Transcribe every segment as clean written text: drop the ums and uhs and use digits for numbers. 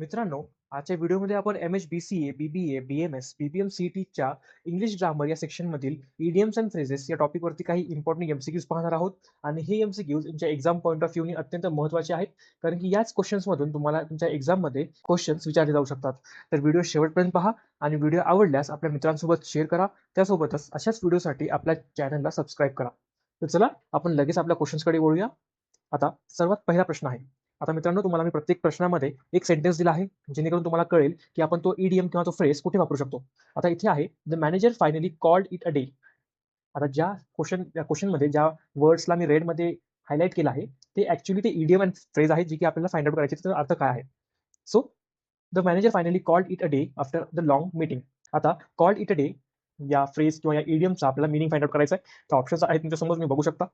मित्रांनो, आजच्या व्हिडिओमध्ये आपण एम-एच-बी-सी-ए, बी-बी-ए, बी-एम-एस, बी-पी-एम-सी-टीच्या इंग्लिश ग्रामर या सेक्शनमधील इडियम्स अँड फ्रेजेस या टॉपिकवरती काही इम्पॉर्टंट एम-सी-क्यूज पाहणार आहोत. आणि हे एम-सी-क्यूज तुमच्या एक्झाम पॉइंट ऑफ व्ह्यूने अत्यंत महत्त्वाचे आहेत, कारण की याच क्वेश्चन्समधून तुम्हाला तुमच्या एक्झाममध्ये क्वेश्चन्स विचारले जाऊ शकतात. तर व्हिडिओ शेवटपर्यंत पहा आणि व्हिडिओ आवडल्यास आपल्या मित्रांसोबत शेअर करा. त्यासोबतच अशाच व्हिडिओसाठी आपल्या चॅनलला सबस्क्राईब करा. तर चला आपण लगेच आपल्या क्वेश्चन्सकडे वळूया. आता सर्वात पहिला प्रश्न आहे. आता मित्रांनो, तुम्हाला मी प्रत्येक प्रश्नामध्ये एक सेंटेन्स दिला आहे, जेणेकरून तुम्हाला कळेल की आपण तो ईडीएम किंवा तो फ्रेज कुठे वापरू शकतो. आता इथे आहे, the manager finally called it a day. आता क्वेश्चनमध्ये ज्या वर्ड्सला मी रेडमध्ये हायलाइट केलं आहे, ते ऍक्च्युली ते ईडीएम अँड फ्रेज आहे, जी की आपल्याला फाइंड आउट करायची, त्याचा अर्थ काय आहे. So the manager finally called it a day after the long meeting. आता कॉल्ड इट अ डे या फ्रेज किंवा या ईडीएमचा आपल्याला मिनिंग फाइंड आउट करायचा आहे. तर ऑप्शन्स आहेत तुमच्यासमोर, मी बघू शकता.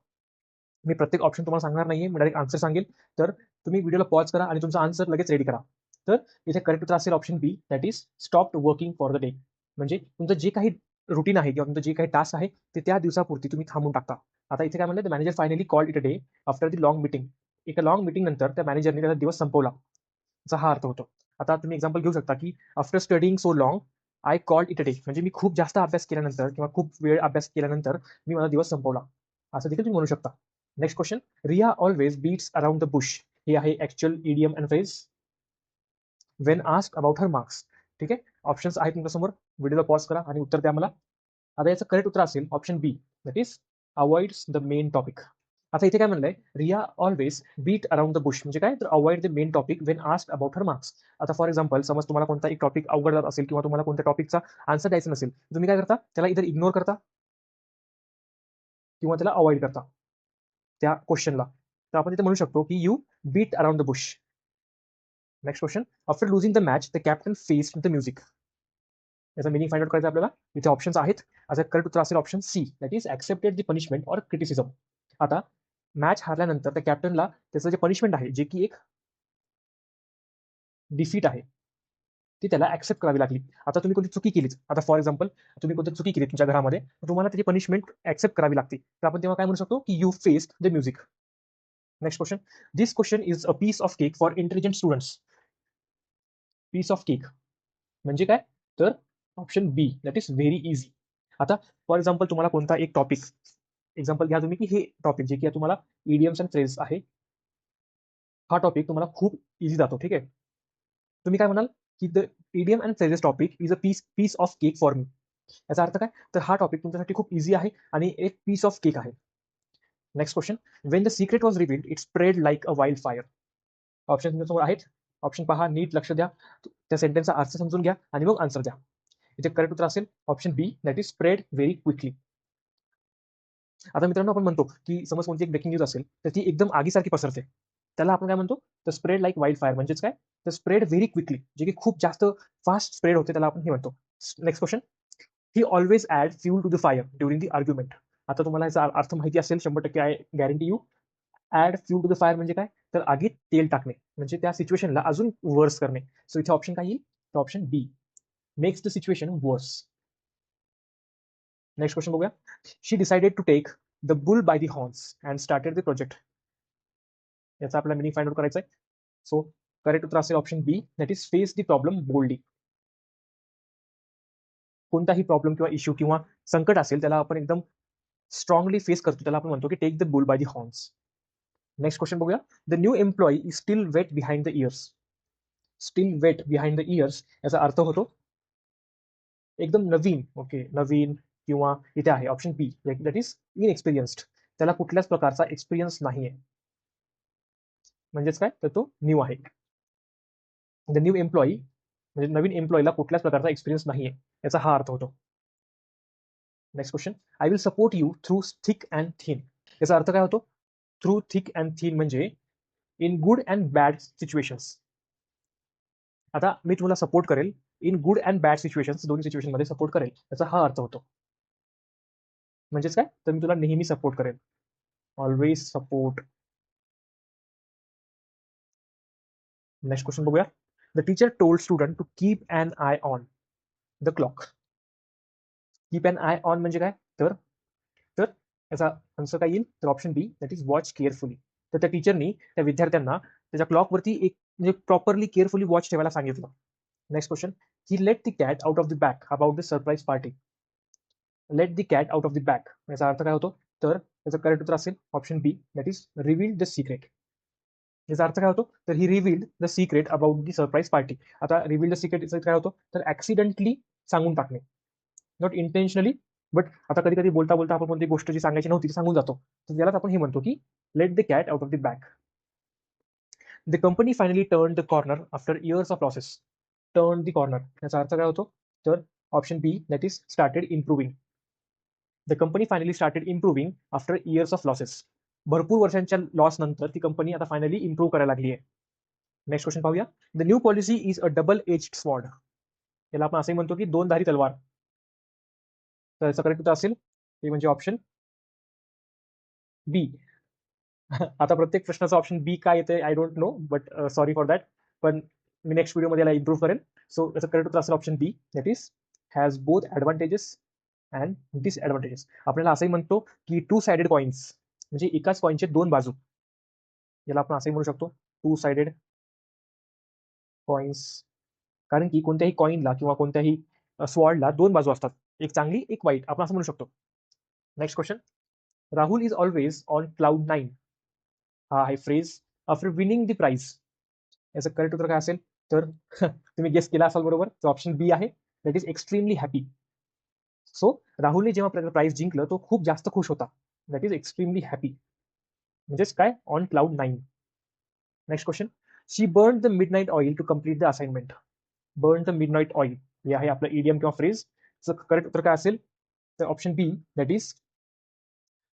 मी प्रत्येक ऑप्शन तुम्हाला सांगणार नाहीये, मी डायरेक्ट आन्सर सांगेल. तर तुम्ही व्हिडिओला पॉज करा आणि तुमचा आन्सर लगेच रेडी करा. तर इथे करेक्ट उत्तर असेल option B, that is stopped working for the day. म्हणजे तुमचं जे काही रुटीन आहे किंवा तुमचं जे काही टास्क आहे ते त्या दिवसापुरती तुम्ही थांबून टाकता. आता इथे काय म्हणलं, the manager finally called it a day after the long meeting. एका लॉंग मीटिंग नंतर त्या मॅनेजरने त्याचा दिवस संपवला, याचा हा अर्थ होतो. आता तुम्ही एक्झाम्पल घेऊ शकता की after studying so long I called it a day. म्हणजे मी खूप जास्त अभ्यास केल्यानंतर किंवा खूप वेळ अभ्यास केल्यानंतर मी माझा दिवस संपवला, असं देखील तुम्ही म्हणू शकता. Next question, Riya always beats around the bush. हे आहे actual idiom and phrase when asked about her marks. ठीक आहे, ऑप्शन्स आहेत तुमच्यासमोर, व्हिडिओला पॉज करा आणि उत्तर द्या मला. आता याचं करेक्ट उत्तर असेल option B, that is avoids the main topic. आता इथे काय म्हणलंय, Riya always beat around the bush म्हणजे काय, तर avoid the main topic when asked about her marks. आता फॉर एक्झाम्पल, समज तुम्हाला कोणता एक टॉपिक अवघड जात असेल किंवा तुम्हाला कोणत्या टॉपिकचा आन्सर द्यायचा नसेल, तुम्ही काय करता, त्याला इधर इग्नोर करता किंवा त्याला अवॉइड करता त्या क्वेश्चनला. तर आपण तिथे म्हणू शकतो की you beat around the bush. Next question, after losing the match the captain faced the music. याचा मिनिंग फाइंड आउट करायचा आपल्याला. इथे ऑप्शन्स आहेत. आता करेक्ट उत्तर असेल option C, that is accepted the punishment or criticism. आता मॅच हारल्यानंतर त्या कॅप्टनला त्याचं जे पनिशमेंट आहे, जे की एक डिफीट आहे, ती त्याला ऍक्सेप्ट करावी लागली. आता तुम्ही कोणती चुकी केलीच, आता फॉर एक्झाम्पल तुम्ही कोणती चुकी केली तुमच्या घरामध्ये, तुम्हाला त्याची पनिशमेंट ऍक्सेप्ट करावी लागते. तर आपण तेव्हा काय म्हणू शकतो की you faced the music. Next question, this question is a piece of cake for intelligent students. Piece of cake म्हणजे काय, तर option B, that is very easy. आता फॉर एक्झाम्पल तुम्हाला कोणता एक टॉपिक, एक्झाम्पल घ्या तुम्ही की हे टॉपिक जे की तुम्हाला इडियम्स अँड फ्रेज आहे, हा टॉपिक तुम्हाला खूप इझी जातो. ठीक आहे, तुम्ही काय म्हणाल की the idiom and phrases topic is a piece piece of cake for me. याचा अर्थ काय, तर हा टॉपिक तुमच्यासाठी खूप इझी आहे आणि एक पीस ऑफ केक आहे. Next question, when the secret was revealed it spread like a wild fire. Option तुमच्यासमोर आहेत, ऑप्शन पहा, नीट लक्ष द्या, त्या सेंटेन्सचा अर्थ समजून घ्या आणि मग आन्सर द्या. इथे करेक्ट उत्तर असेल option B, that is spread very quickly. आता मित्रांनो, आपण म्हणतो की समज कोणती एक ब्रेकिंग न्यूज असेल तर ती एकदम आगीसारखी पसरते, त्याला आपण काय म्हणतो, तर स्प्रेड लाईक वाईल्ड फायर. म्हणजेच काय, तर स्प्रेड व्हेरी क्विकली, जे की खूप जास्त फास्ट स्प्रेड होते, त्याला आपण हे म्हणतो. Next question, he always add fuel to the fire during the argument. आता तुम्हाला याचा अर्थ माहिती असेल 100%, I guarantee you. Add fuel to the fire म्हणजे काय, तर आगीत तेल टाकणे, म्हणजे त्या सिच्युएशनला अजून वर्स करणे. सो इथे ऑप्शन काय येईल, तर option B, makes the situation worse. Next question बघूया, she decided to take the bull by the horns and started the project. याचा आपल्याला मिनिंग फाइंड आउट करायचा आहे. सो करेक्ट उत्तर असेल option B, that is face the problem boldly. कोणताही problem किंवा issue किंवा संकट असेल, त्याला आपण एकदम स्ट्रॉंगली फेस करतो, त्याला आपण म्हणतो की take the bull by the horns. Next question बघूया, the new employee is still wet behind the ears. Still wet behind the ears याचा अर्थ होतो एकदम नवीन. ओके, नवीन, किंवा इथे आहे ऑप्शन बी, दॅट इज इनएक्सपिरियन्स्ड. त्याला कुठल्याच प्रकारचा एक्सपिरियन्स नाहीये, म्हणजेच काय, तर तो न्यू आहे. द न्यू एम्प्लॉई म्हणजे नवीन एम्प्लॉईला कुठल्याच प्रकारचा एक्सपिरियन्स नाहीये, याचा हा अर्थ होतो. Next question, I will support you through thick and thin. याचा अर्थ काय होतो, थ्रू थिक अँड थिन म्हणजे in good and bad situations. आता मी तुम्हाला सपोर्ट करेल in good and bad situations, दोन्ही सिच्युएशन मध्ये सपोर्ट करेल, याचा हा अर्थ होतो. म्हणजेच काय, तर मी तुला नेहमी सपोर्ट करेल, ऑलवेज सपोर्ट. नेक्स्ट क्वेश्चन बघूया, the teacher told student to keep an eye on the clock. Keep an eye on म्हणजे काय, तर तर याचा आन्सर काय येईल, तर option B, that is watch carefully. तर त्या टीचरनी त्या विद्यार्थ्यांना त्याच्या क्लॉकवरती एक म्हणजे प्रॉपरली केअरफुली वॉच ठेवायला सांगितलं. Next question, he let the cat out of the bag about the surprise party. Let the cat out of the bag याचा अर्थ काय होतो? तर त्याचं करेक्ट उत्तर असेल option B, that is reveal the secret. याचा अर्थ काय होतो? तर he revealed the secret about the surprise party. आता रिव्हील द सिक्रेट काय होतो? तर ऍक्सिडेंटली सांगून टाकणे, नॉट इंटेन्शनली. बट आता कधी कधी बोलता बोलता आपण कोणती गोष्ट जी सांगायची नव्हती ती सांगून जातो, तर त्यालाच आपण हे म्हणतो की let the cat out of the bag. The company finally turn the corner after years of losses. Turn the corner याचा अर्थ काय होतो? तर option B, that is started improving. The company finally started improving after years of losses. भरपूर वर्षांच्या loss नंतर ती company आता फायनली इम्प्रूव्ह करायला लागली आहे. नेक्स्ट क्वेश्चन पाहूया. The new policy is a double edged sword. याला आपण असंही म्हणतो की दोन धारी तलवार. तर याचं करेक्ट उत्तर असेल ते म्हणजे ऑप्शन बी. आता प्रत्येक प्रश्नाचं ऑप्शन बी काय येते I don't know, but sorry for that. पण मी नेक्स्ट व्हिडिओमध्ये याला इम्प्रूव्ह करेन. सो याचं करेक्ट उत्तर असेल option B, that is has both advantages and disadvantages. आपल्याला असंही म्हणतो की टू साइडेड कॉइन्स म्हणजे एकाच कॉइनचे दोन बाजू. याला आपण असंही म्हणू शकतो टू साइडेड कॉइन्स, कारण की कोणत्याही कॉइनला किंवा कोणत्याही स्वॉर्डला दोन बाजू असतात, एक चांगली एक वाईट, आपण असं म्हणू शकतो. Next question, Rahul is always on cloud 9 हा आहे phrase after winning the prize. याचं करेक्ट उत्तर काय असेल? तर तुम्ही गेस केला असाल बरोबर, तर ऑप्शन बी आहे, that is extremely happy. So राहुलने जेव्हा प्राइज जिंकलं तो खूप जास्त खुश होता, दॅट इज एक्स्ट्रीमली हॅपी. म्हणजेच काय? On cloud 9. Next question, she burn the midnight oil to complete the assignment. Burn the midnight oil हे आहे आपलं इडियम किंवा फ्रेज. करेक्ट उत्तर काय असेल? तर option B, that is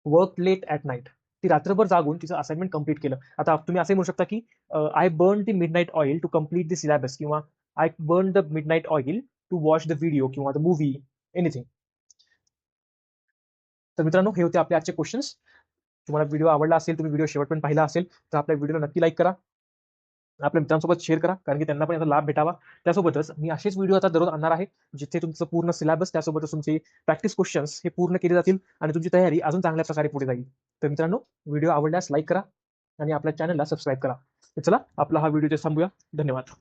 work late at night. ती रात्रभर जागून तिचं असाइनमेंट कंप्लीट केलं. आता तुम्ही असे म्हणू शकता की I burn the midnight oil to complete the syllabus, किंवा I burn the midnight oil to watch the video किंवा द मूवी, एनिथिंग. तर मित्रांनो, हे होते आपले आजचे क्वेश्चन्स. तुम्हाला व्हिडिओ आवडला असेल, तुम्ही व्हिडिओ शेवटपर्यंत पाहिला असेल, तर आपल्या व्हिडिओला नक्की लाईक करा, आपल्या मित्रांसोबत शेअर करा, कारण की त्यांना पण याचा लाभ भेटावा. त्यासोबतच मी असेच व्हिडिओ आता दररोज आणणार आहे, जिथे तुमचं पूर्ण सिलेबस त्यासोबतच तुमचे प्रॅक्टिस क्वेश्चन्स हे पूर्ण केले जातील आणि तुमची तयारी अजून चांगल्या प्रकारे पुढे जाईल. तर मित्रांनो, व्हिडिओ आवडल्यास लाईक करा आणि आपल्या चॅनलला सबस्क्राईब करा. तर चला, आपला हा व्हिडिओ थांबूया. धन्यवाद.